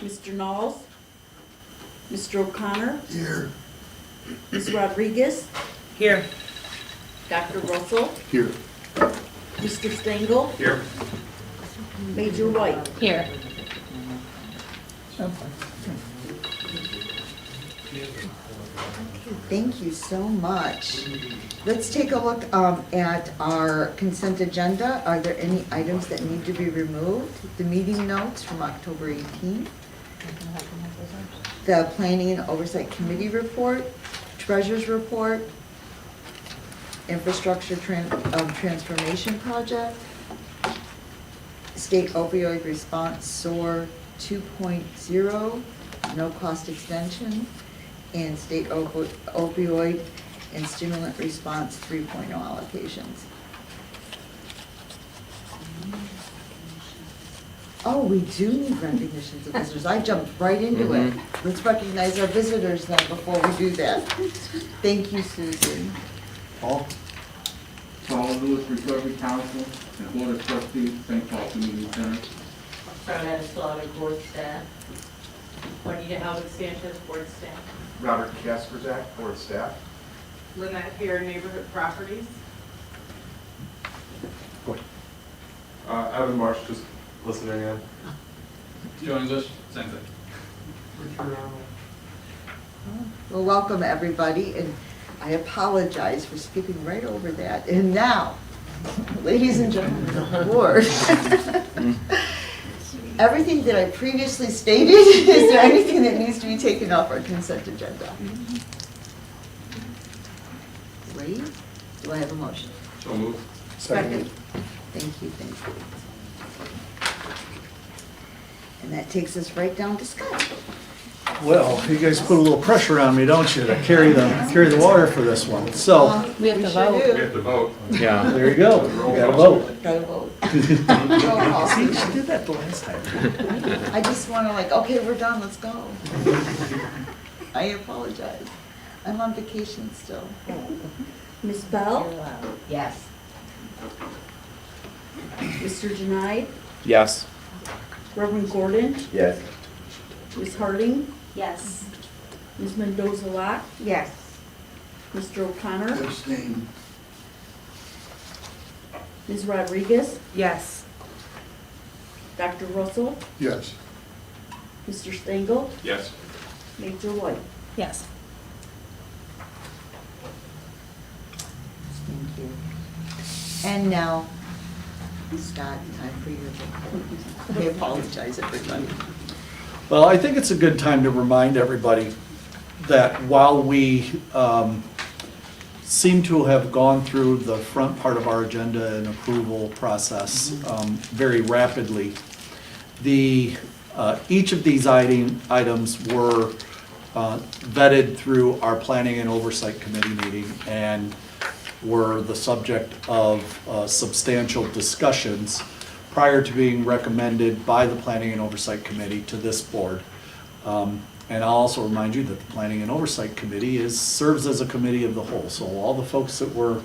Mr. Knowles, Mr. O'Connor, Here. Ms. Rodriguez, Here. Dr. Russell, Here. Mr. Stengel, Here. Major White. Here. Thank you so much. Let's take a look at our consent agenda. Are there any items that need to be removed? The meeting notes from October 18th. The Planning and Oversight Committee report, Treasurer's report, Infrastructure Transformation Project, State Opioid Response SOAR 2.0, no cost extension, and State Opioid and Stimulant Response 3.0 allocations. Oh, we do need recognitions of visitors. I jumped right into it. Let's recognize our visitors now before we do that. Thank you, Susan. Paul? Paul Lewis Recovery Council and Board of Trustees, St. Paul Community Center. Fernanda Slaughter, board staff. Juanita Howard Sanchez, board staff. Robert Kasperzak, board staff. Lynette Here, neighborhood properties. Evan Marsh, just listening in. Joe English, same thing. Well, welcome, everybody, and I apologize for skipping right over that. And now, ladies and gentlemen of the board, everything that I previously stated, is there anything that needs to be taken off our consent agenda? Great. Do I have a motion? So moved. Second. Thank you, thank you. And that takes us right down to Scott. Well, you guys put a little pressure on me, don't you, to carry the water for this one. So, We have to sure vote. do. We have to vote. yeah, there you go. You gotta vote. Gotta vote. Roll call, See, please. she did that the last time. I just wanna okay, we're done, let's go. I apologize. I'm on vacation still. Ms. Bell, Yes. Mr. Janai, Yes. Reverend Gordon, Yes. Ms. Harding, Yes. Ms. Mendoza Locke, Yes. Mr. O'Connor, Abstain. Ms. Rodriguez, Yes. Dr. Russell, Yes. Mr. Stengel, Yes. Major White. Yes. Thank you. And now, Scott, time for your report. I apologize, everybody. Well, I think it's a good time to remind everybody that while we seem to have gone through the front part of our agenda and approval process very rapidly, each of these items were vetted through our Planning and Oversight Committee meeting and were the subject of substantial discussions prior to being recommended by the Planning and Oversight Committee to this board. And I'll also remind you that the Planning and Oversight Committee serves as a committee of the whole. So all the folks that were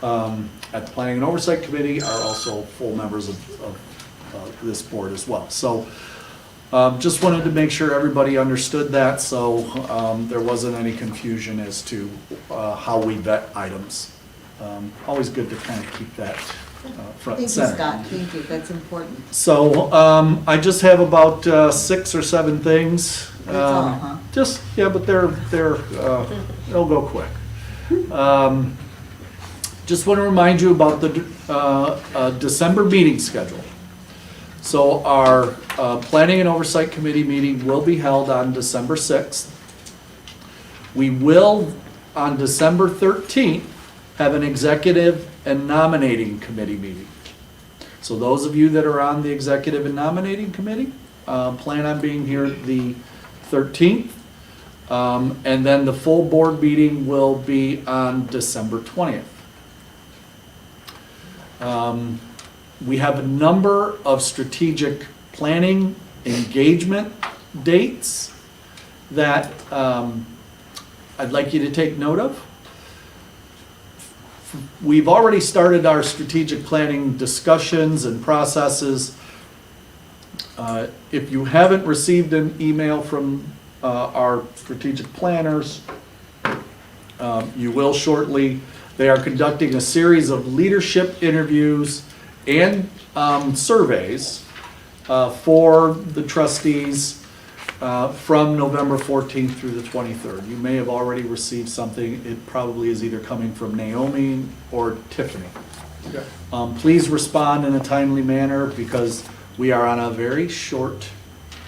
at the Planning and Oversight Committee are also full members of this board as well. So just wanted to make sure everybody understood that, so there wasn't any confusion as to how we vet items. Always good to kind of keep that front Thank you, and center. Scott, thank you, that's important. So I just have about 6 or 7 things. That's all, huh? Just, yeah, but they'll go quick. Just want to remind you about the December meeting schedule. So our Planning and Oversight Committee meeting will be held on December 6th. We will, on December 13th, have an Executive and Nominating Committee meeting. So those of you that are on the Executive and Nominating Committee, plan on being here the 13th. And then the full board meeting will be on December 20th. We have a number of strategic planning engagement dates that I'd like you to take note of. We've already started our strategic planning discussions and processes If you haven't received an email from our strategic planners, you will shortly. They are conducting a series of leadership interviews and surveys for the trustees from November 14th through the 23rd. You may have already received something. It probably is either coming from Naomi or Tiffany. Okay. Please respond in a timely manner because we are on a very short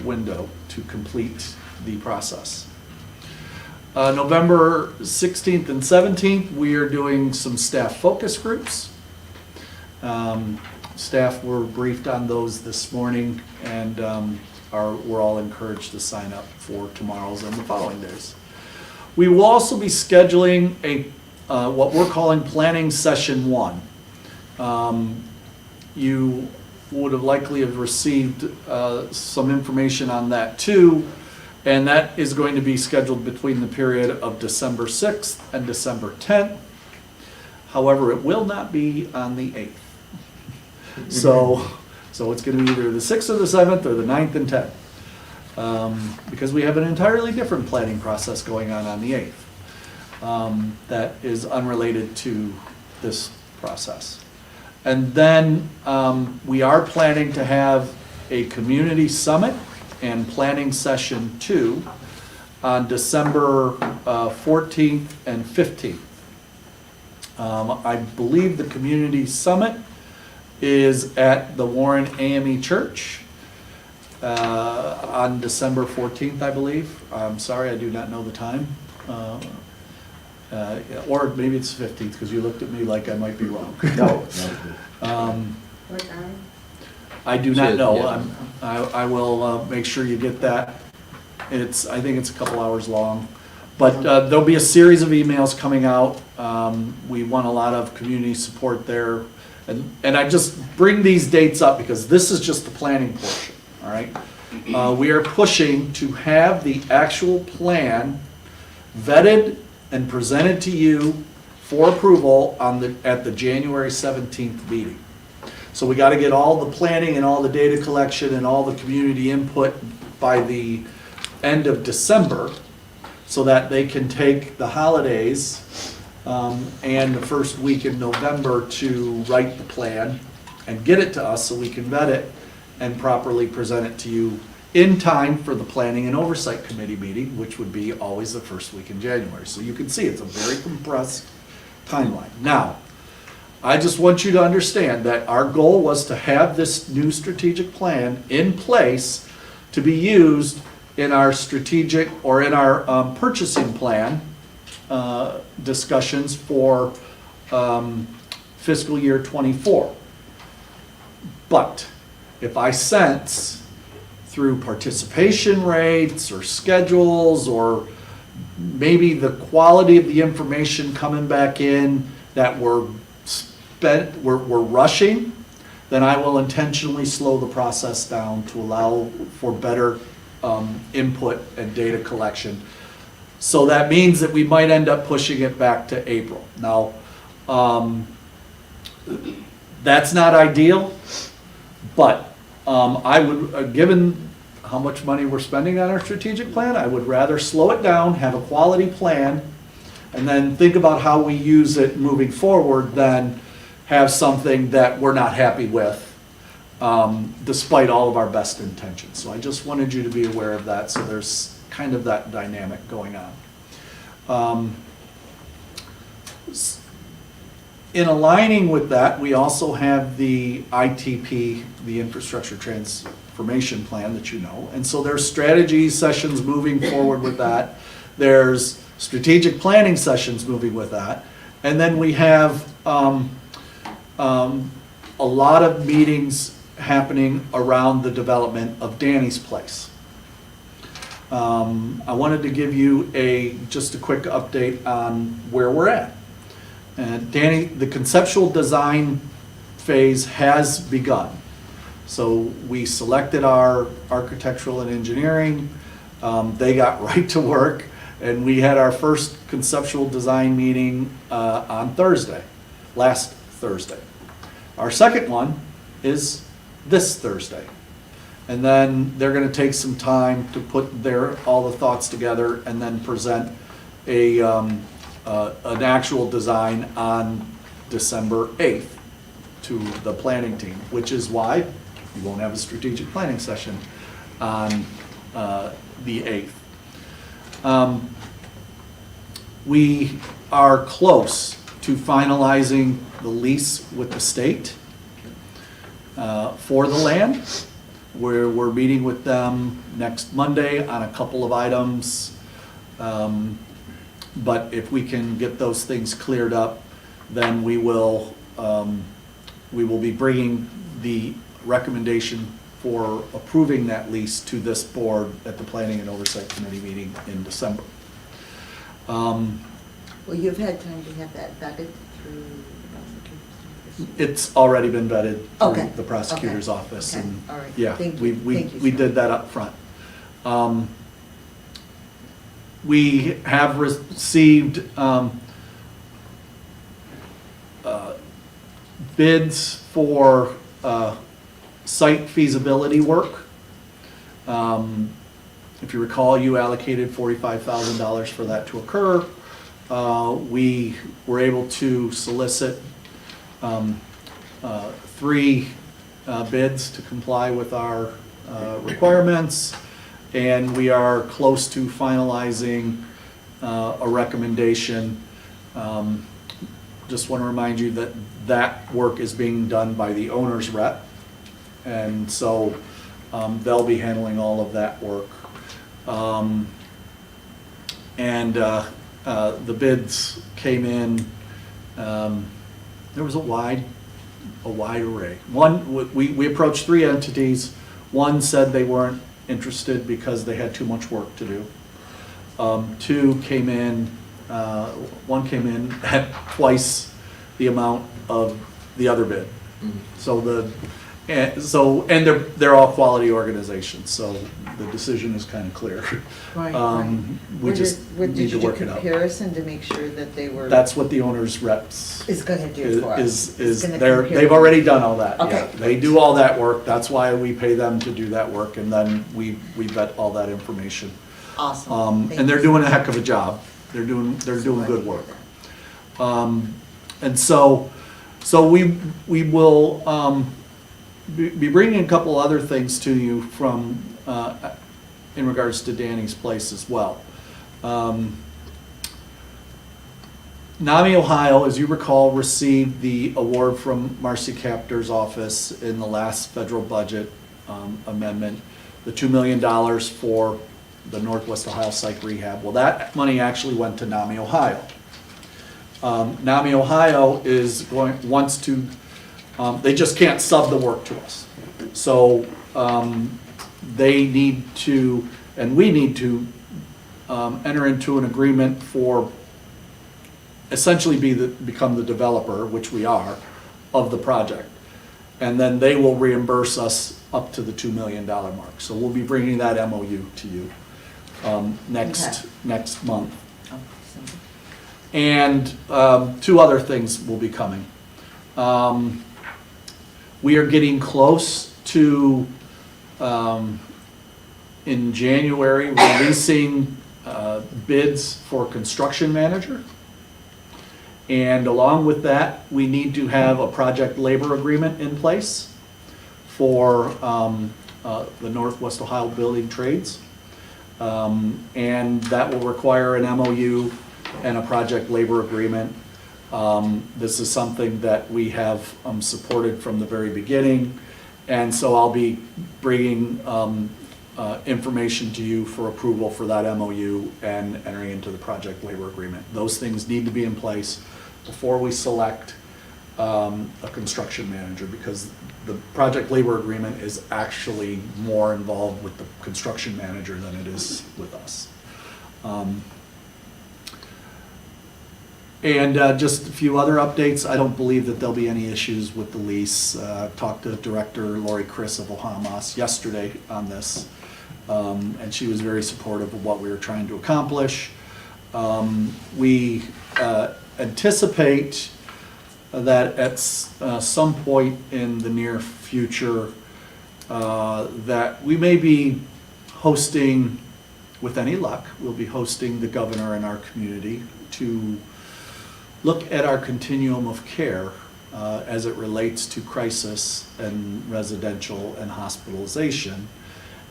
window to complete the process. November 16th and 17th, we are doing some staff focus groups. Staff were briefed on those this morning and we're all encouraged to sign up for tomorrow's and the following days. We will also be scheduling what we're calling Planning Session 1. You would have likely have received some information on that too, and that is going to be scheduled between the period of December 6th and December 10th. However, it will not be on the 8th. So it's going to be either the 6th or the 7th or the 9th and 10th, because we have an entirely different planning process going on the 8th that is unrelated to this process. And then we are planning to have a community summit and planning session 2 on December 14th and 15th. I believe the community summit is at the Warren AME Church on December 14th, I believe. I'm sorry, I do not know the time. Or maybe it's 15th, because you looked at me like I might be wrong. No. What time? I do not know. Yeah. I will make sure you get that. I think it's a couple hours long. But there'll be a series of emails coming out. We want a lot of community support there. And I just bring these dates up because this is just the planning portion, all right? We are pushing to have the actual plan vetted and presented to you for approval at the January 17th meeting. So we got to get all the planning and all the data collection and all the community input by the end of December so that they can take the holidays and the first week in November to write the plan and get it to us so we can vet it and properly present it to you in time for the Planning and Oversight Committee meeting, which would be always the first week in January. So you can see it's a very compressed timeline. Now, I just want you to understand that our goal was to have this new strategic plan in place to be used in our strategic or in our purchasing plan discussions for fiscal year 24. But if I sense through participation rates or schedules or maybe the quality of the information coming back in that we're rushing, then I will intentionally slow the process down to allow for better input and data collection. So that means that we might end up pushing it back to April. Now, that's not ideal, but I would, given how much money we're spending on our strategic plan, I would rather slow it down, have a quality plan, and then think about how we use it moving forward than have something that we're not happy with, despite all of our best intentions. So I just wanted you to be aware of that, so there's kind of that dynamic going on. In aligning with that, we also have the ITP, the Infrastructure Transformation Plan that you know. And so there's strategy sessions moving forward with that. There's strategic planning sessions moving with that. And then we have a lot of meetings happening around the development of Danny's Place. I wanted to give you just a quick update on where we're at. Danny, the conceptual design phase has begun. So we selected our architectural and engineering. They got right to work, and we had our first conceptual design meeting on last Thursday. Our second one is this Thursday. And then they're gonna take some time to put all the thoughts together and then present an actual design on December 8th to the planning team, which is why you won't have a strategic planning session on the 8th. We are close to finalizing the lease with the state for the land. We're meeting with them next Monday on a couple of items. But if we can get those things cleared up, then we will be bringing the recommendation for approving that lease to this board at the Planning and Oversight Committee meeting in December. Well, you've had time to have that vetted through. It's already been vetted Okay, through the prosecutor's okay, office. okay, And all right. yeah, Thank you, thank you, we sir. did that up front. We have received bids for site feasibility work. If you recall, you allocated $45,000 for that to occur. We were able to solicit 3 bids to comply with our requirements, and we are close to finalizing a recommendation. Just want to remind you that that work is being done by the owner's rep, and so they'll be handling all of that work. The bids came in, there was a wide array. One, we approached 3 entities. One said they weren't interested because they had too much work to do. 2 came in, one came in at twice the amount of the other bid. And they're all quality organizations, so the decision is kind of clear. Right. We just need to work it out. Did you do comparison to make sure that they were? That's what the owner's reps Is gonna do for us. It's gonna compare. they've already done all that, yeah. Okay. They do all that work, that's why we pay them to do that work, and then we vet all that information. Awesome. Thank And they're you. doing a heck of a job. They're doing good work. And so we will be bringing a couple other things to you from, in regards to Danny's Place as well. NAMI Ohio, as you recall, received the award from Marcy Captor's office in the last federal budget amendment, the $2 million for the Northwest Ohio Psych Rehab. Well, that money actually went to NAMI Ohio. NAMI Ohio wants to, they just can't sub the work to us. So they need to, and we need to enter into an agreement for essentially become the developer, which we are, of the project. And then they will reimburse us up to the $2 million mark. So we'll be bringing that MOU to you next month. Oh, simple. And 2 other things will be coming. We are getting close to, in January, releasing bids for construction manager. And along with that, we need to have a project labor agreement in place for the Northwest Ohio Building Trades. And that will require an MOU and a project labor agreement. This is something that we have supported from the very beginning. And so I'll be bringing information to you for approval for that MOU and entering into the project labor agreement. Those things need to be in place before we select a construction manager, because the project labor agreement is actually more involved with the construction manager than it is with us. And just a few other updates. I don't believe that there'll be any issues with the lease. Talked to Director Lori Chris of Ohamas yesterday on this, and she was very supportive of what we were trying to accomplish. We anticipate that at some point in the near future, that we may be hosting, with any luck, we'll be hosting the governor in our community to look at our continuum of care as it relates to crisis and residential and hospitalization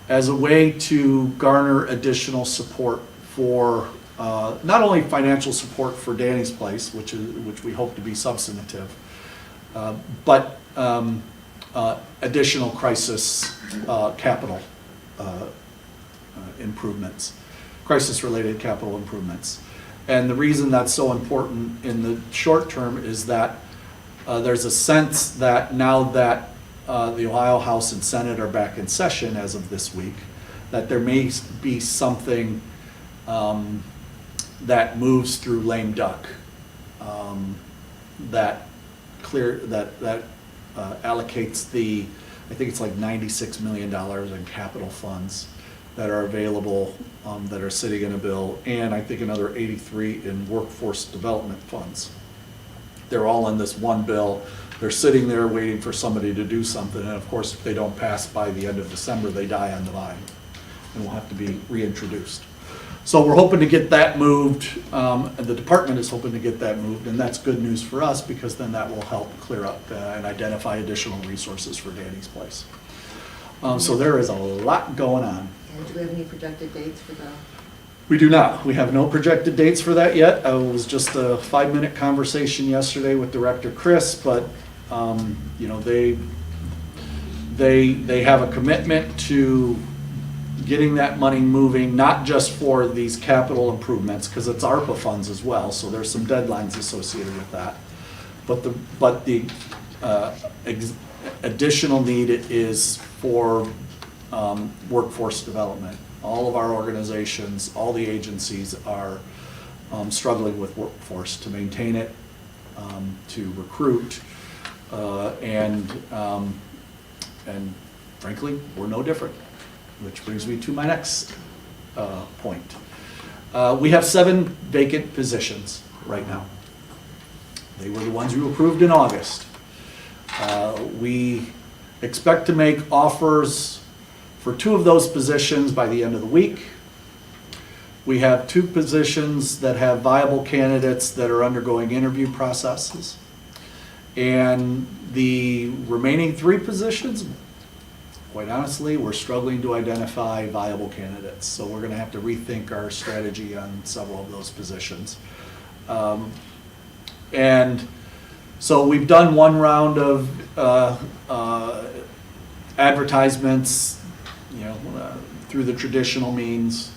as a way to garner additional support for not only financial support for Danny's Place, which we hope to be substantive, but additional crisis capital improvements, crisis-related capital improvements. And the reason that's so important in the short term is that there's a sense that now that the Ohio House and Senate are back in session as of this week, that there may be something that moves through lame duck that allocates the, I think it's like $96 million in capital funds that are available, that are sitting in a bill, and I think another 83 in workforce development funds. They're all in this one bill. They're sitting there waiting for somebody to do something, and of course, if they don't pass by the end of December, they die on the vine and will have to be reintroduced. So we're hoping to get that moved, and the department is hoping to get that moved, and that's good news for us because then that will help clear up and identify additional resources for Danny's Place. So there is a lot going on. And do we have any projected dates for the? We do not. We have no projected dates for that yet. It was just a 5-minute conversation yesterday with Director Chris, but you know, they have a commitment to getting that money moving, not just for these capital improvements, because it's ARPA funds as well, so there's some deadlines associated with that. But the additional need is for workforce development. All of our organizations, all the agencies are struggling with workforce to maintain it, to recruit, and frankly, we're no different. Which brings me to my next point. We have 7 vacant positions right now. They were the ones you approved in August. We expect to make offers for 2 of those positions by the end of the week. We have 2 positions that have viable candidates that are undergoing interview processes. And the remaining 3 positions, quite honestly, we're struggling to identify viable candidates. So we're going to have to rethink our strategy on several of those positions. And so we've done 1 round of advertisements, you know, through the traditional means,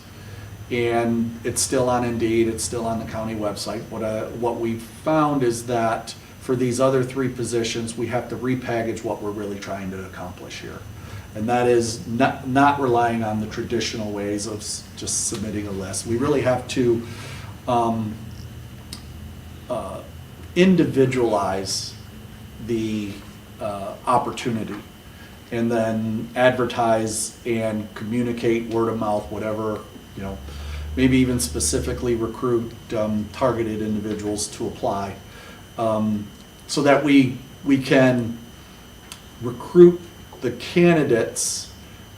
and it's still on Indeed, it's still on the county website. What we've found is that for these other 3 positions, we have to repackage what we're really trying to accomplish here. And that is not relying on the traditional ways of just submitting a list. We really have to individualize the opportunity and then advertise and communicate word of mouth, whatever, you know, maybe even specifically recruit targeted individuals to apply, so that we can recruit the candidates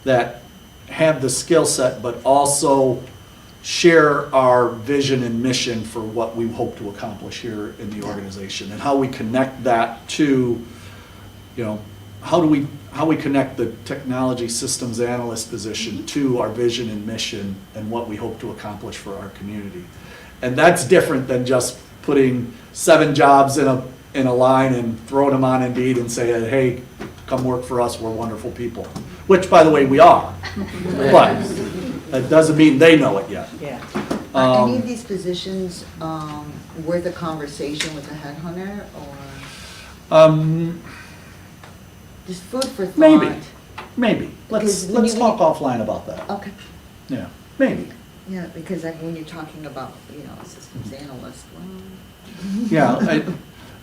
that have the skill set, but also share our vision and mission for what we hope to accomplish here in the organization, and how we connect that to, you know, how we connect the technology systems analyst position to our vision and mission and what we hope to accomplish for our community. And that's different than just putting 7 jobs in a line and throwing them on Indeed and saying, hey, come work for us, we're wonderful people. Which, by the way, we are. But that doesn't mean they know it yet. Yeah. Are any of these positions worth a conversation with a headhunter, or just food for thought? Maybe. Let's talk offline about that. Okay. Yeah, maybe. Yeah, because when you're talking about, you know, a systems analyst, well. Yeah,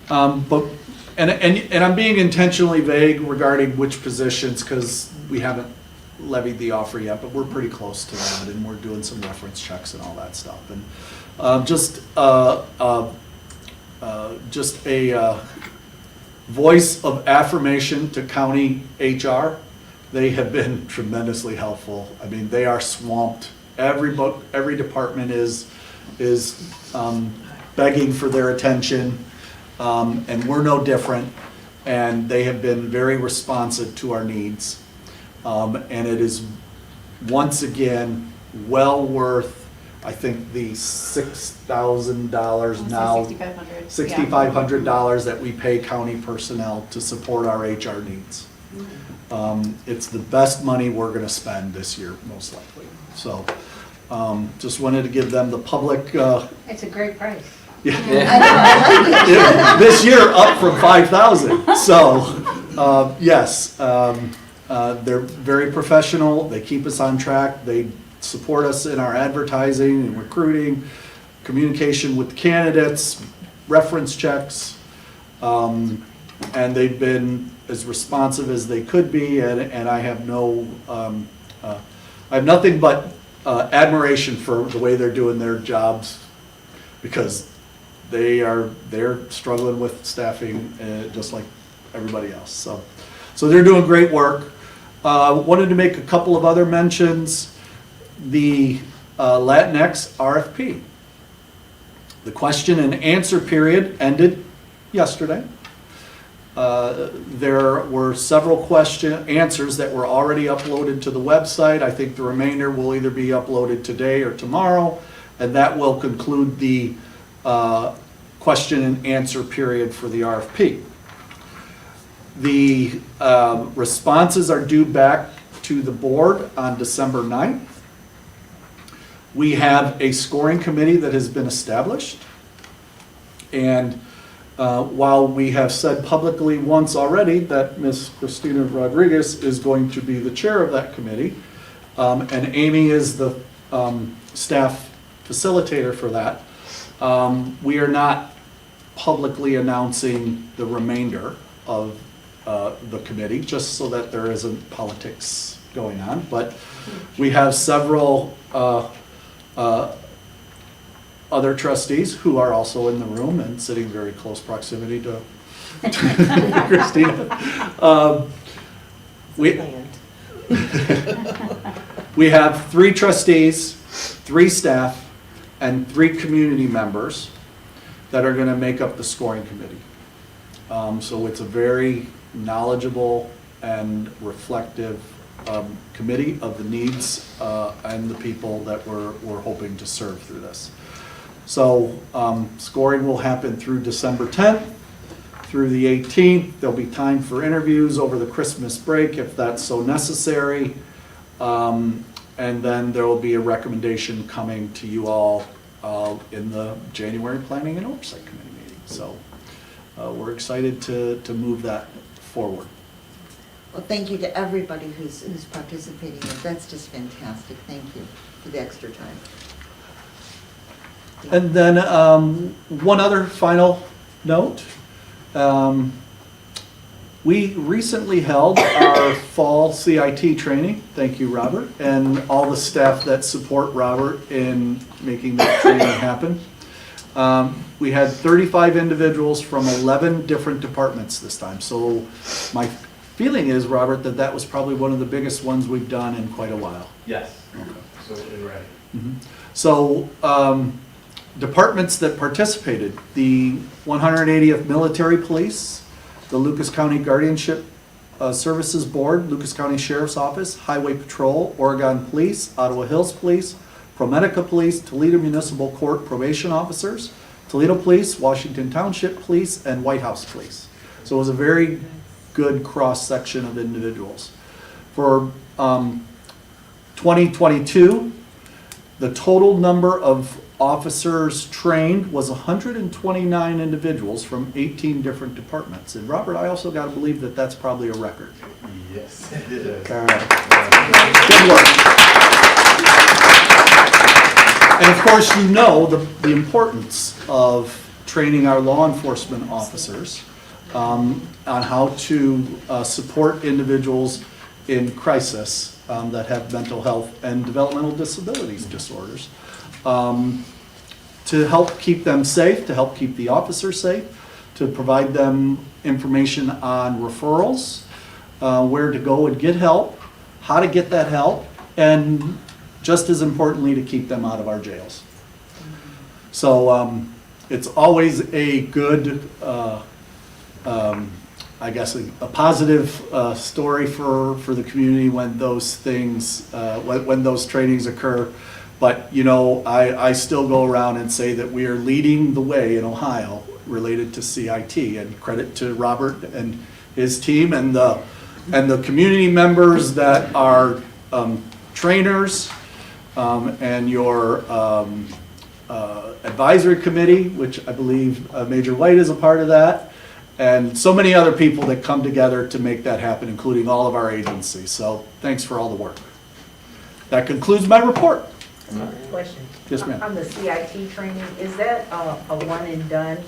but I'm being intentionally vague regarding which positions, because we haven't levied the offer yet, but we're pretty close to that, and we're doing some reference checks and all that stuff. And just a voice of affirmation to county HR They have been tremendously helpful. I mean, they are swamped. Every department is begging for their attention, and we're no different. And they have been very responsive to our needs. And it is, once again, well worth, I think, the $6,000 now. $6,500. $6,500 that we pay county personnel to support our HR needs. It's the best money we're gonna spend this year, most likely. So, just wanted to give them the public, It's a great price. yeah. I know, I like it. Yeah, this year up from 5,000. So, yes, they're very professional. They keep us on track. They support us in our advertising and recruiting, communication with candidates, reference checks. And they've been as responsive as they could be, and I have I have nothing but admiration for the way they're doing their jobs, because they're struggling with staffing just like everybody else. So they're doing great work. Wanted to make a couple of other mentions. The Latinx RFP. The question and answer period ended yesterday. There were several answers that were already uploaded to the website. I think the remainder will either be uploaded today or tomorrow, and that will conclude the question and answer period for the RFP. The responses are due back to the board on December 9th. We have a scoring committee that has been established, and while we have said publicly once already that Ms. Christina Rodriguez is going to be the chair of that committee, and Amy is the staff facilitator for that, we are not publicly announcing the remainder of the committee, just so that there isn't politics going on. But we have several other trustees who are also in the room and sitting very close proximity to Christina. We have 3 trustees, 3 staff, and 3 community members that are going to make up the scoring committee. So it's a very knowledgeable and reflective committee of the needs and the people that we're hoping to serve through this. So scoring will happen through December 10th through the 18th. There'll be time for interviews over the Christmas break if that's so necessary. And then there will be a recommendation coming to you all in the January Planning and Oversight Committee meeting. So we're excited to move that forward. Well, thank you to everybody who's participating. That's just fantastic. Thank you for the extra time. And then one other final note. We recently held our fall CIT training. Thank you, Robert, and all the staff that support Robert in making that training happen. We had 35 individuals from 11 different departments this time. So my feeling is, Robert, that was probably one of the biggest ones we've done in quite a while. Yes. Absolutely right. Mm-hmm. So departments that participated: the 180th Military Police, the Lucas County Guardianship Services Board, Lucas County Sheriff's Office, Highway Patrol, Oregon Police, Ottawa Hills Police, ProMedica Police, Toledo Municipal Court Probation Officers, Toledo Police, Washington Township Police, and White House Police. So it was a very good cross-section of individuals. For 2022, the total number of officers trained was 129 individuals from 18 different departments. And Robert, I also got to believe that that's probably a record. Yes, it is. All right. Good work. And of course, you know the importance of training our law enforcement officers on how to support individuals in crisis that have mental health and developmental disabilities disorders, to help keep them safe, to help keep the officers safe, to provide them information on referrals, where to go and get help, how to get that help, and just as importantly, to keep them out of our jails. So it's always a good, I guess, a positive story for the community when those things, when those trainings occur. But, you know, I still go around and say that we are leading the way in Ohio related to CIT, and credit to Robert and his team and the community members that are trainers, and your advisory committee, which I believe Major White is a part of that, and so many other people that come together to make that happen, including all of our agencies. So thanks for all the work. That concludes my report. Question. Yes, ma'am. On the CIT training, is that a one and done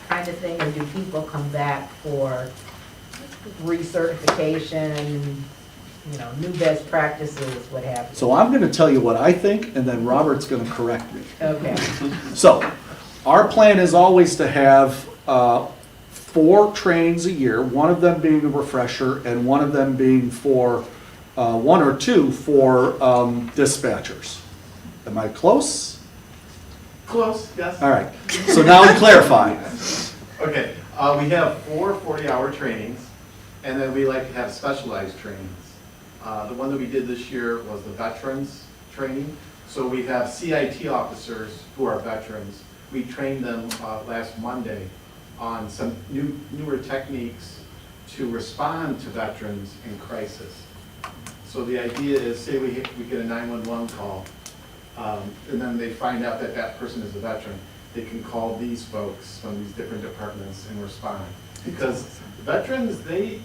kind of thing, or do people come back for recertification, you know, new best practices, what have you? So I'm going to tell you what I think, and then Robert's going to correct me. Okay. So our plan is always to have 4 trainings a year, one of them being a refresher and one of them being for, 1 or 2 for dispatchers. Am I close? Close, yes. All right, so now we clarify. Okay, we have 4 40-hour trainings, and then we like to have specialized trainings. The one that we did this year was the veterans training. So we have CIT officers who are veterans. We trained them last Monday on some newer techniques to respond to veterans in crisis. So the idea is, say we get a 911 call, and then they find out that that person is a veteran, they can call these folks from these different departments and respond. Because veterans, they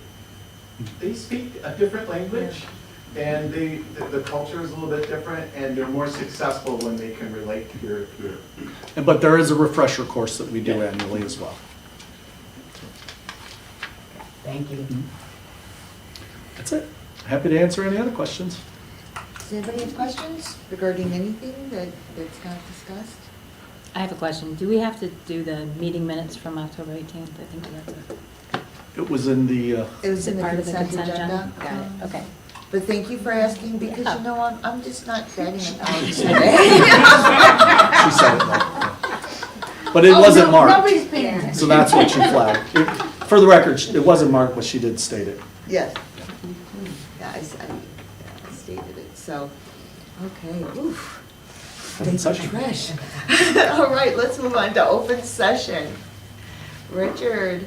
speak a different language, and the culture is a little bit different, and they're more successful when they can relate peer to peer. But there is a refresher course that we do annually as well. Thank you. That's it. Happy to answer any other questions. Does anybody have questions regarding anything that's not discussed? I have a question. Do we have to do the meeting minutes from October 18th? I think that's It was in the, It was in the part of the consent agenda. Got it, okay. But thank you for asking, because you know, I'm just not betting on today. she said it though. But it wasn't marked, Nobody's paying attention. so that's what she flagged. For the record, it wasn't marked, but she did state it. Yes. Yeah, I stated it, so, okay, oof. Open Take the session. trash. All right, let's move on to open session. Richard.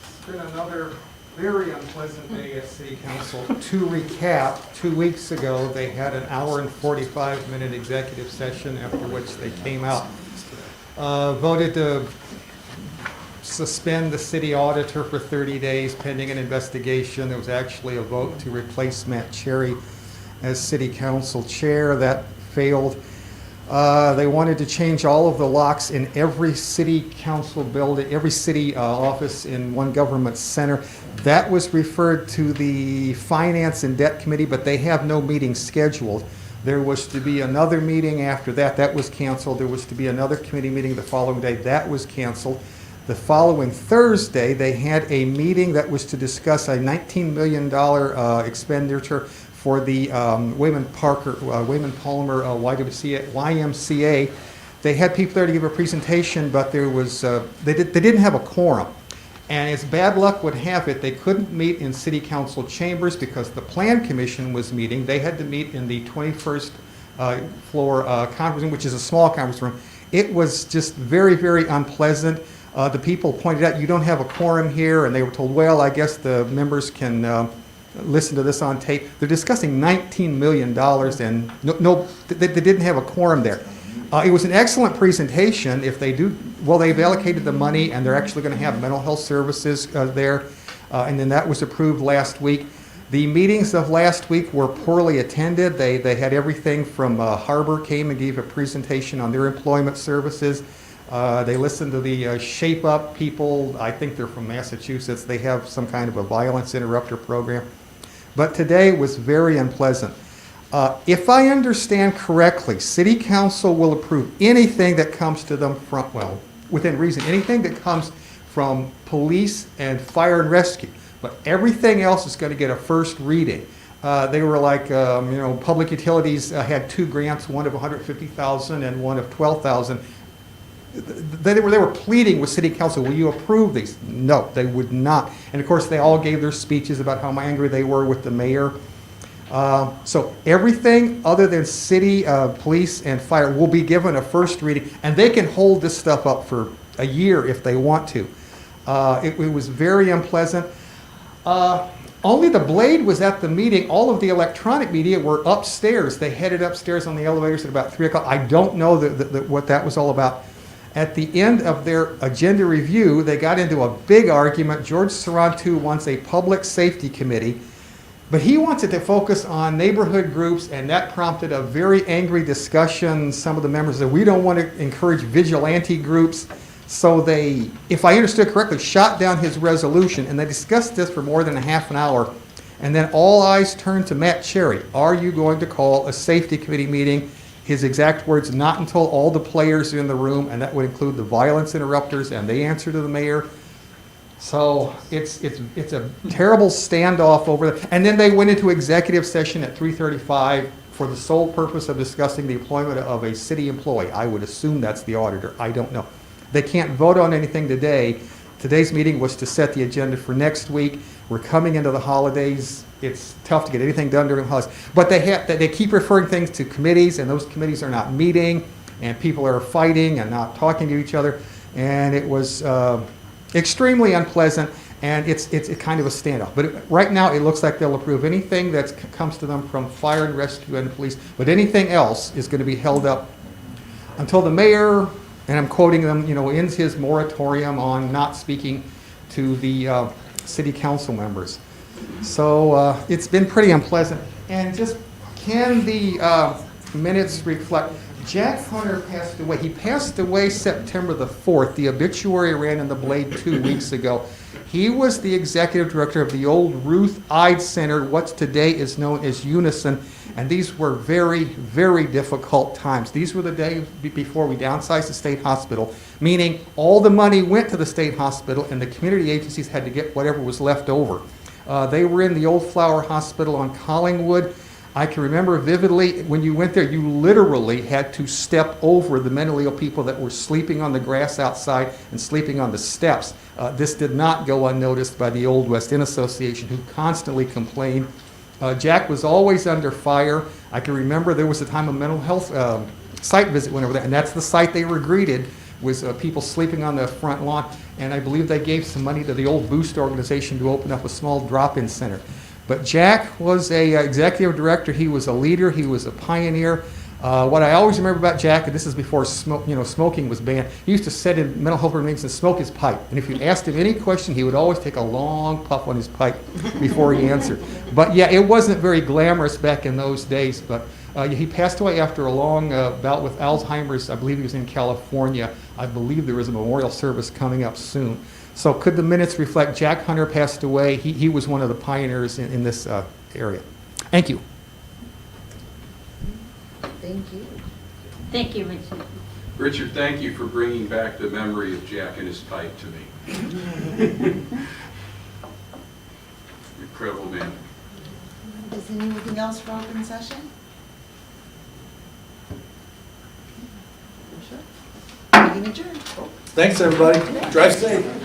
It's been another very unpleasant day at City Council. To recap, 2 weeks ago, they had an hour and 45-minute executive session, after which they came out, voted to suspend the city auditor for 30 days pending an investigation. There was actually a vote to replace Matt Cherry as city council chair. That failed. They wanted to change all of the locks in every city council building, every city office in one government center. That was referred to the Finance and Debt Committee, but they have no meeting scheduled. There was to be another meeting after that. That was canceled. There was to be another committee meeting the following day. That was canceled. The following Thursday, they had a meeting that was to discuss a $19 million expenditure for the Wayman Palmer YMCA. They had people there to give a presentation, but there was they didn't have a quorum. And as bad luck would have it, they couldn't meet in city council chambers because the plan commission was meeting. They had to meet in the 21st floor conference room, which is a small conference room. It was just very, very unpleasant. The people pointed out, you don't have a quorum here, and they were told, well, I guess the members can listen to this on tape. They're discussing $19 million, and they didn't have a quorum there. It was an excellent presentation. If they do, well, they've allocated the money, and they're actually going to have mental health services there, and then that was approved last week. The meetings of last week were poorly attended. They had everything from Harbor came and gave a presentation on their employment services. They listened to the Shape Up people. I think they're from Massachusetts. They have some kind of a violence interrupter program. But today was very unpleasant. If I understand correctly, City Council will approve anything that comes to them from, well, within reason. Anything that comes from police and fire and rescue, but everything else is going to get a first reading. They were like, public utilities had 2 grants, one of $150,000 and one of $12,000. They were pleading with city council, will you approve these? No, they would not. And of course, they all gave their speeches about how angry they were with the mayor. So everything other than city, police, and fire will be given a first reading, and they can hold this stuff up for a year if they want to. It was very unpleasant. Only the Blade was at the meeting. All of the electronic media were upstairs. They headed upstairs on the elevators at about 3 o'clock. I don't know what that was all about. At the end of their agenda review, they got into a big argument. George Sarantu wants a public safety committee, but he wants it to focus on neighborhood groups, and that prompted a very angry discussion. Some of the members said, we don't want to encourage vigilante groups. So they, if I understood correctly, shot down his resolution, and they discussed this for more than a half an hour. And then all eyes turned to Matt Cherry. Are you going to call a safety committee meeting? His exact words, not until all the players are in the room, and that would include the violence interrupters, and they answer to the mayor. So it's a terrible standoff over there. And then they went into executive session at 3:35 for the sole purpose of discussing the employment of a city employee. I would assume that's the auditor. I don't know. They can't vote on anything today. Today's meeting was to set the agenda for next week. We're coming into the holidays. It's tough to get anything done during the holidays. But they keep referring things to committees, and those committees are not meeting, and people are fighting and not talking to each other. And it was extremely unpleasant, and it's kind of a standoff. But right now, it looks like they'll approve anything that comes to them from fire and rescue and police. But anything else is going to be held up until the mayor, and I'm quoting them, ends his moratorium on not speaking to the city council members. So it's been pretty unpleasant. And just can the minutes reflect, Jack Hunter passed away. He passed away September the 4th. The obituary ran in the Blade 2 weeks ago. He was the executive director of the old Ruth Ide Center, what today is known as Unison, and these were very, very difficult times. These were the days before we downsized the state hospital, meaning all the money went to the state hospital and the community agencies had to get whatever was left over. They were in the old Flower Hospital on Collingwood. I can remember vividly when you went there, you literally had to step over the mentally ill people that were sleeping on the grass outside and sleeping on the steps. This did not go unnoticed by the Old West End Association, who constantly complained. Jack was always under fire. I can remember there was a time a mental health site visit went over there, and that's the site they were greeted, was people sleeping on the front lawn. And I believe they gave some money to the old Boost organization to open up a small drop-in center. But Jack was a executive director. He was a leader. He was a pioneer. What I always remember about Jack, and this is before smoking was banned, he used to sit in mental health meetings and smoke his pipe. And if you asked him any question, he would always take a long puff on his pipe before he answered. But yeah, it wasn't very glamorous back in those days. But he passed away after a long bout with Alzheimer's. I believe he was in California. I believe there is a memorial service coming up soon. So could the minutes reflect Jack Hunter passed away? He was one of the pioneers in this area. Thank you. Thank you. Thank you, Richard. Richard, thank you for bringing back the memory of Jack and his pipe to me. Incredible man. Is there anything else for open session? Sure. Meeting adjourned. Thanks, everybody. Drive safe.